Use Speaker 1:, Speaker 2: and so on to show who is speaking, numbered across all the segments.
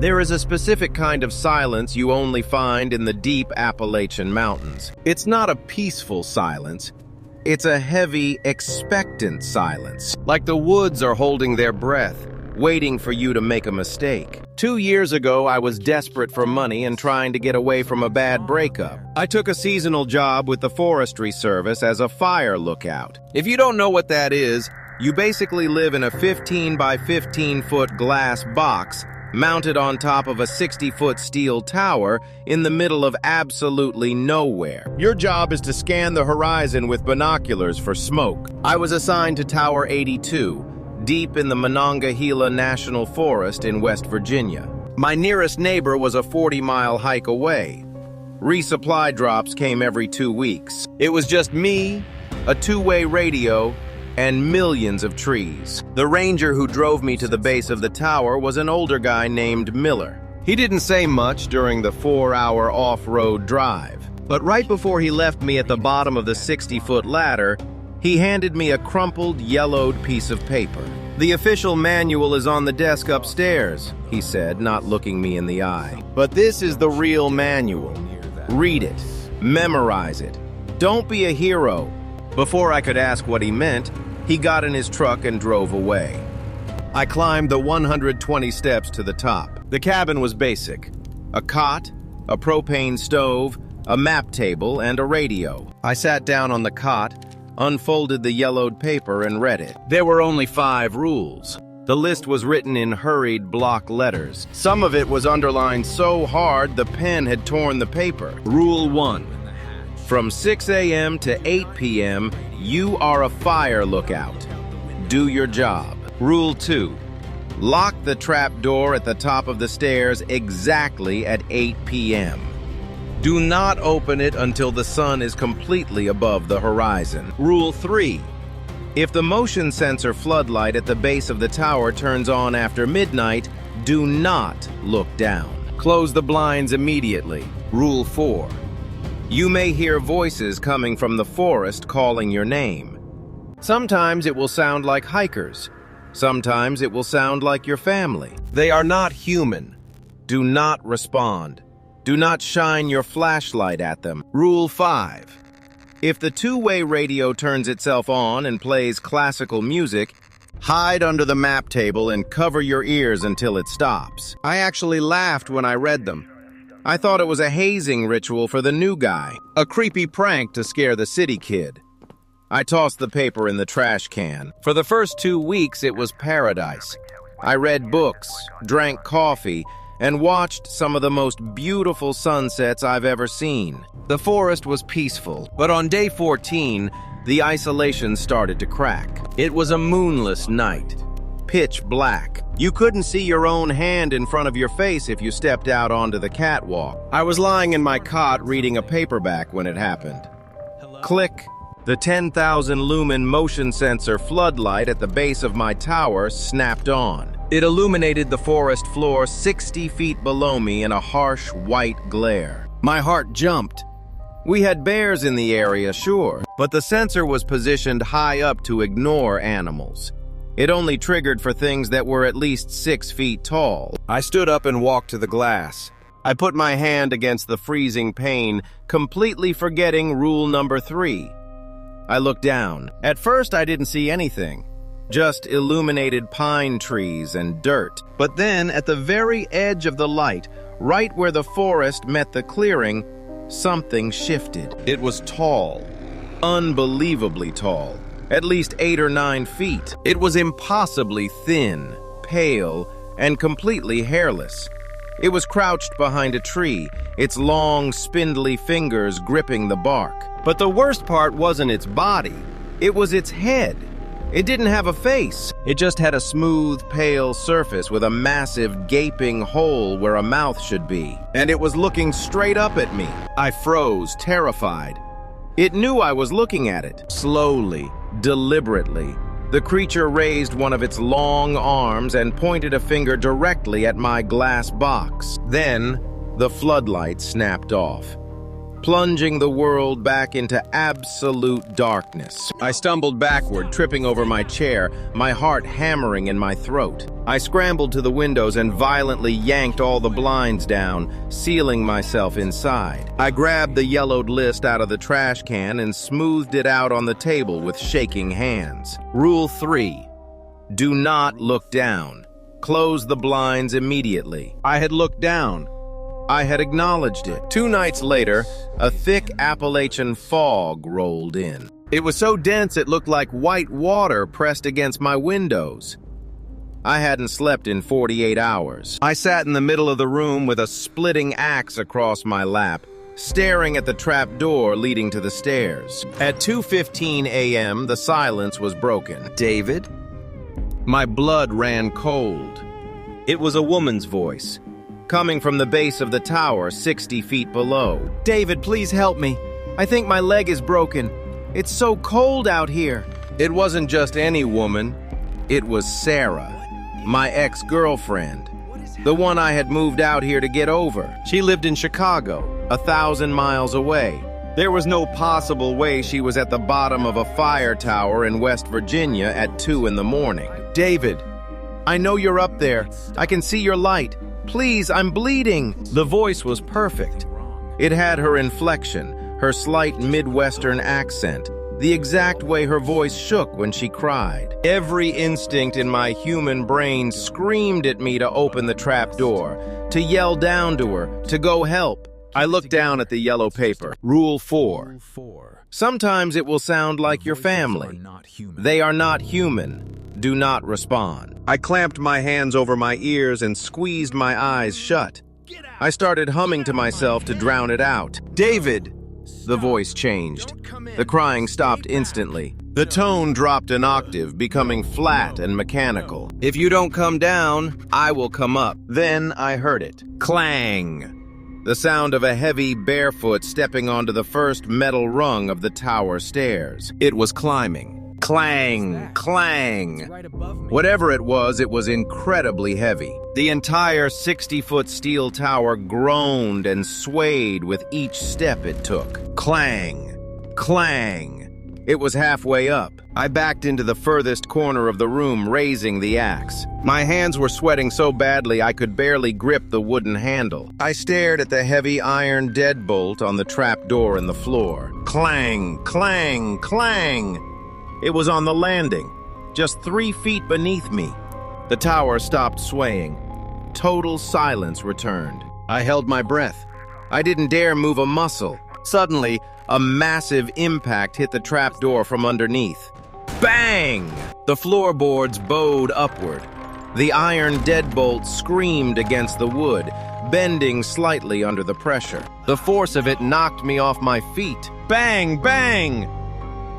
Speaker 1: There is a specific kind of silence you only find in the deep Appalachian Mountains. It's not a peaceful silence. It's a heavy, expectant silence, like the woods are holding their breath, waiting for you to make a mistake. 2 years ago, I was desperate for money and trying to get away from a bad breakup. I took a seasonal job with the Forestry Service as a fire lookout. If you don't know what that is, you basically live in a 15 by 15 foot glass box mounted on top of a 60-foot steel tower in the middle of absolutely nowhere. Your job is to scan the horizon with binoculars for smoke. I was assigned to Tower 82, deep in the Monongahela National Forest in West Virginia. My nearest neighbor was a 40-mile hike away. Resupply drops came every 2 weeks. It was just me, a two-way radio, and millions of trees. The ranger who drove me to the base of the tower was an older guy named Miller. He didn't say much during the 4-hour off-road drive, but right before he left me at the bottom of the 60-foot ladder, he handed me a crumpled, yellowed piece of paper. "The official manual is on the desk upstairs," he said, not looking me in the eye. "But this is the real manual. Read it. Memorize it. Don't be a hero." Before I could ask what he meant, he got in his truck and drove away. I climbed the 120 steps to the top. The cabin was basic. A cot, a propane stove, a map table, and a radio. I sat down on the cot, unfolded the yellowed paper, and read it. There were only 5 rules. The list was written in hurried block letters. Some of it was underlined so hard the pen had torn the paper. Rule 1. From 6 a.m. to 8 p.m., you are a fire lookout. Do your job. Rule 2. Lock the trap door at the top of the stairs exactly at 8 p.m. Do not open it until the sun is completely above the horizon. Rule 3. If the motion sensor floodlight at the base of the tower turns on after midnight, do not look down. Close the blinds immediately. Rule 4. You may hear voices coming from the forest calling your name. Sometimes it will sound like hikers. Sometimes it will sound like your family. They are not human. Do not respond. Do not shine your flashlight at them. Rule 5. If the two-way radio turns itself on and plays classical music, hide under the map table and cover your ears until it stops. I actually laughed when I read them. I thought it was a hazing ritual for the new guy, a creepy prank to scare the city kid. I tossed the paper in the trash can. For the first 2 weeks, it was paradise. I read books, drank coffee, and watched some of the most beautiful sunsets I've ever seen. The forest was peaceful, but on day 14, the isolation started to crack. It was a moonless night, pitch black. You couldn't see your own hand in front of your face if you stepped out onto the catwalk. I was lying in my cot reading a paperback when it happened. Click. The 10,000 lumen motion sensor floodlight at the base of my tower snapped on. It illuminated the forest floor 60 feet below me in a harsh white glare. My heart jumped. We had bears in the area, sure, but the sensor was positioned high up to ignore animals. It only triggered for things that were at least 6 feet tall. I stood up and walked to the glass. I put my hand against the freezing pane, completely forgetting rule number 3. I looked down. At first, I didn't see anything, just illuminated pine trees and dirt. But then, at the very edge of the light, right where the forest met the clearing, something shifted. It was tall, unbelievably tall, at least 8 or 9 feet. It was impossibly thin, pale, and completely hairless. It was crouched behind a tree, its long, spindly fingers gripping the bark. But the worst part wasn't its body. It was its head. It didn't have a face. It just had a smooth, pale surface with a massive, gaping hole where a mouth should be. And it was looking straight up at me. I froze, terrified. It knew I was looking at it. Slowly, deliberately, the creature raised one of its long arms and pointed a finger directly at my glass box. Then, the floodlight snapped off, plunging the world back into absolute darkness. I stumbled backward, tripping over my chair, my heart hammering in my throat. I scrambled to the windows and violently yanked all the blinds down, sealing myself inside. I grabbed the yellowed list out of the trash can and smoothed it out on the table with shaking hands. Rule 3. Do not look down. Close the blinds immediately. I had looked down. I had acknowledged it. 2 nights later, a thick Appalachian fog rolled in. It was so dense it looked like white water pressed against my windows. I hadn't slept in 48 hours. I sat in the middle of the room with a splitting axe across my lap, staring at the trap door leading to the stairs. At 2:15 a.m., the silence was broken. "David?" My blood ran cold. It was a woman's voice, coming from the base of the tower 60 feet below. "David, please help me. I think my leg is broken. It's so cold out here." It wasn't just any woman. It was Sarah, my ex-girlfriend, the one I had moved out here to get over. She lived in Chicago, 1,000 miles away. There was no possible way she was at the bottom of a fire tower in West Virginia at 2 in the morning. "David, I know you're up there. I can see your light. Please, I'm bleeding." The voice was perfect. It had her inflection, her slight Midwestern accent, the exact way her voice shook when she cried. Every instinct in my human brain screamed at me to open the trap door, to yell down to her, to go help. I looked down at the yellow paper. Rule 4. Sometimes it will sound like your family. They are not human. Do not respond. I clamped my hands over my ears and squeezed my eyes shut. I started humming to myself to drown it out. "David!" The voice changed. The crying stopped instantly. The tone dropped an octave, becoming flat and mechanical. "If you don't come down, I will come up." Then I heard it. Clang! The sound of a heavy barefoot stepping onto the first metal rung of the tower stairs. It was climbing. Clang! Clang! Whatever it was incredibly heavy. The entire 60-foot steel tower groaned and swayed with each step it took. Clang! Clang! It was halfway up. I backed into the furthest corner of the room, raising the axe. My hands were sweating so badly I could barely grip the wooden handle. I stared at the heavy iron deadbolt on the trap door in the floor. Clang! Clang! Clang! It was on the landing, just 3 feet beneath me. The tower stopped swaying. Total silence returned. I held my breath. I didn't dare move a muscle. Suddenly, a massive impact hit the trap door from underneath. Bang! The floorboards bowed upward. The iron deadbolt screamed against the wood, bending slightly under the pressure. The force of it knocked me off my feet. Bang! Bang!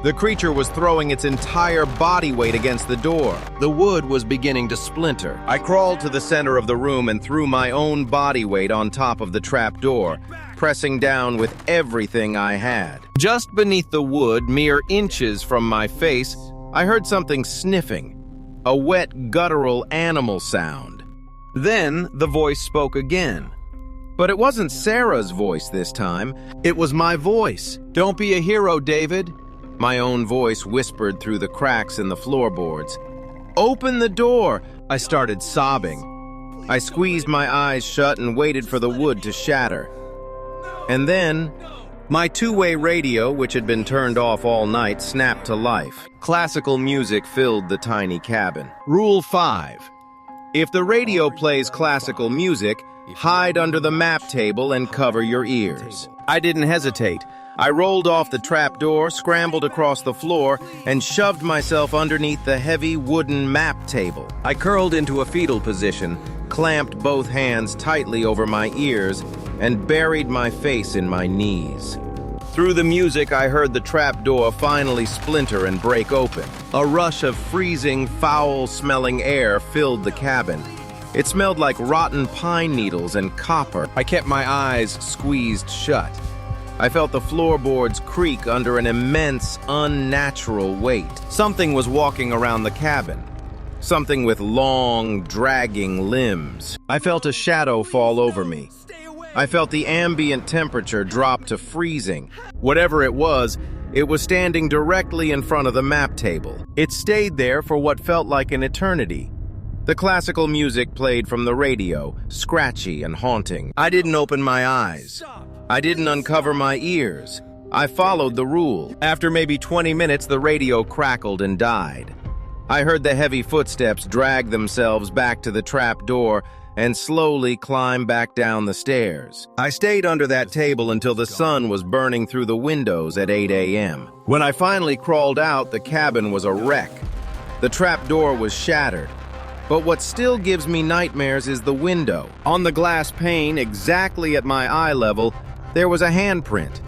Speaker 1: The creature was throwing its entire body weight against the door. The wood was beginning to splinter. I crawled to the center of the room and threw my own body weight on top of the trap door, pressing down with everything I had. Just beneath the wood, mere inches from my face, I heard something sniffing, a wet, guttural animal sound. Then the voice spoke again. But it wasn't Sarah's voice this time. It was my voice. "Don't be a hero, David." My own voice whispered through the cracks in the floorboards. "Open the door!" I started sobbing. I squeezed my eyes shut and waited for the wood to shatter. And then, my two-way radio, which had been turned off all night, snapped to life. Classical music filled the tiny cabin. Rule 5. If the radio plays classical music, hide under the map table and cover your ears. I didn't hesitate. I rolled off the trap door, scrambled across the floor, and shoved myself underneath the heavy wooden map table. I curled into a fetal position, clamped both hands tightly over my ears, and buried my face in my knees. Through the music, I heard the trap door finally splinter and break open. A rush of freezing, foul-smelling air filled the cabin. It smelled like rotten pine needles and copper. I kept my eyes squeezed shut. I felt the floorboards creak under an immense, unnatural weight. Something was walking around the cabin. Something with long, dragging limbs. I felt a shadow fall over me. I felt the ambient temperature drop to freezing. Whatever it was standing directly in front of the map table. It stayed there for what felt like an eternity. The classical music played from the radio, scratchy and haunting. I didn't open my eyes. I didn't uncover my ears. I followed the rule. After maybe 20 minutes, the radio crackled and died. I heard the heavy footsteps drag themselves back to the trap door and slowly climb back down the stairs. I stayed under that table until the sun was burning through the windows at 8 a.m. When I finally crawled out, the cabin was a wreck. The trap door was shattered. But what still gives me nightmares is the window. On the glass pane, exactly at my eye level, there was a handprint.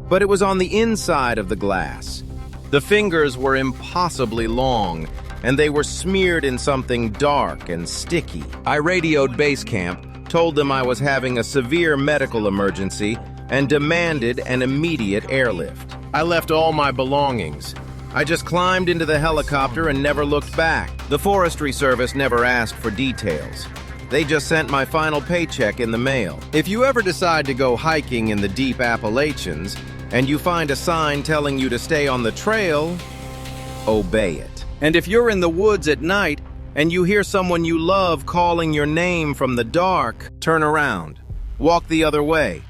Speaker 1: But it was on the inside of the glass. The fingers were impossibly long, and they were smeared in something dark and sticky. I radioed base camp, told them I was having a severe medical emergency, and demanded an immediate airlift. I left all my belongings. I just climbed into the helicopter and never looked back. The Forestry Service never asked for details. They just sent my final paycheck in the mail. If you ever decide to go hiking in the deep Appalachians, and you find a sign telling you to stay on the trail, obey it. And if you're in the woods at night, and you hear someone you love calling your name from the dark, turn around. Walk the other way.